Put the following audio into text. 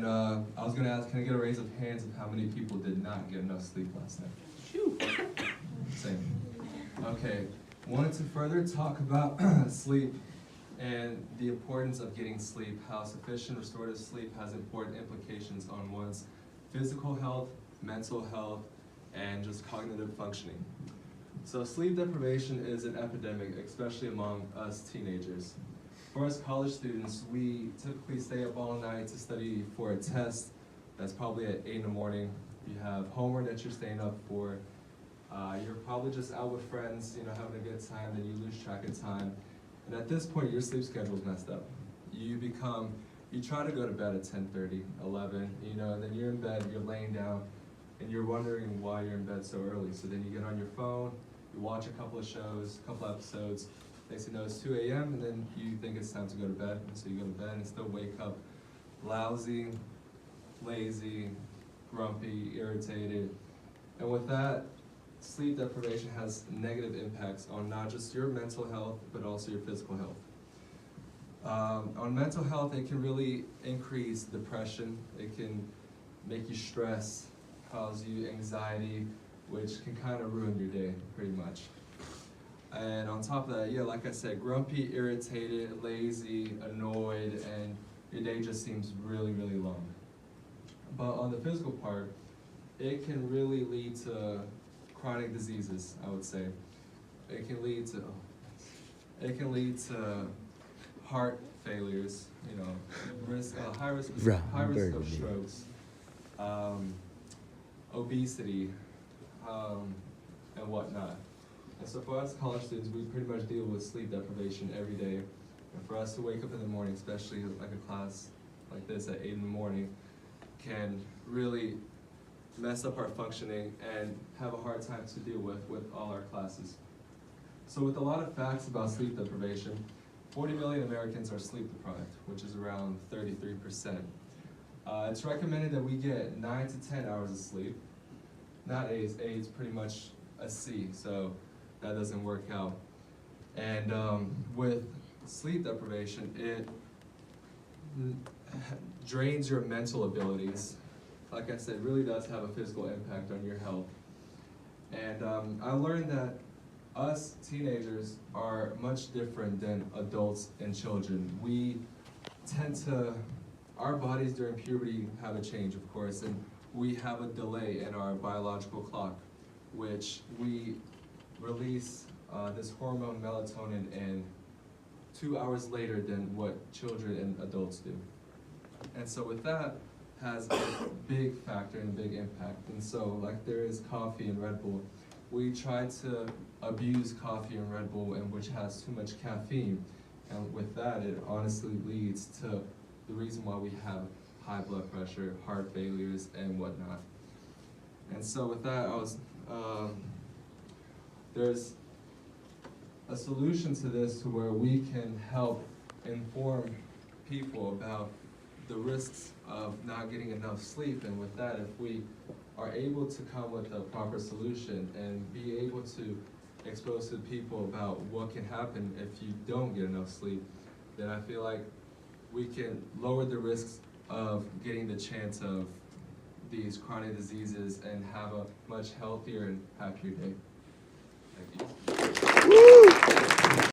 And I was gonna ask, can I get a raise of hands of how many people did not get enough sleep last night? Phew. Same. Okay, wanted to further talk about sleep and the importance of getting sleep, how sufficient restorative sleep has important implications on one's physical health, mental health, and just cognitive functioning. So sleep deprivation is an epidemic, especially among us teenagers. For us college students, we typically stay up all night to study for a test that's probably at 8 in the morning. You have homework that you're staying up for. You're probably just out with friends, having a good time, then you lose track of time. And at this point, your sleep schedule is messed up. You try to go to bed at 10:30, 11, and then you're in bed, you're laying down, and you're wondering why you're in bed so early. So then you get on your phone, you watch a couple of shows, a couple episodes, next thing you know it's 2 a.m. and then you think it's time to go to bed, and so you go to bed and still wake up lousy, lazy, grumpy, irritated. And with that, sleep deprivation has negative impacts on not just your mental health, but also your physical health. On mental health, it can really increase depression. It can make you stress, cause you anxiety, which can kind of ruin your day, pretty much. And on top of that, like I said, grumpy, irritated, lazy, annoyed, and your day just seems really, really long. But on the physical part, it can really lead to chronic diseases, I would say. It can lead to heart failures, high risk of strokes, obesity, and whatnot. And so for us college students, we pretty much deal with sleep deprivation every day. And for us to wake up in the morning, especially like a class like this at 8 in the morning, can really mess up our functioning and have a hard time to deal with all our classes. So with a lot of facts about sleep deprivation, 40 million Americans are sleep deprived, which is around 33%. It's recommended that we get 9 to 10 hours of sleep. Not A, A is pretty much a C, so that doesn't work out. And with sleep deprivation, it drains your mental abilities. Like I said, really does have a physical impact on your health. And I learned that us teenagers are much different than adults and children. We tend to, our bodies during puberty have a change, of course, and we have a delay in our biological clock, which we release this hormone melatonin in 2 hours later than what children and adults do. And so with that, has a big factor and a big impact. And so, like there is coffee and Red Bull, we try to abuse coffee and Red Bull, and which has too much caffeine. And with that, it honestly leads to the reason why we have high blood pressure, heart failures, and whatnot. And so with that, there's a solution to this to where we can help inform people about the risks of not getting enough sleep. And with that, if we are able to come with a proper solution and be able to expose to people about what can happen if you don't get enough sleep, then I feel like we can lower the risks of getting the chance of these chronic diseases and have a much healthier and happier day. Thank you.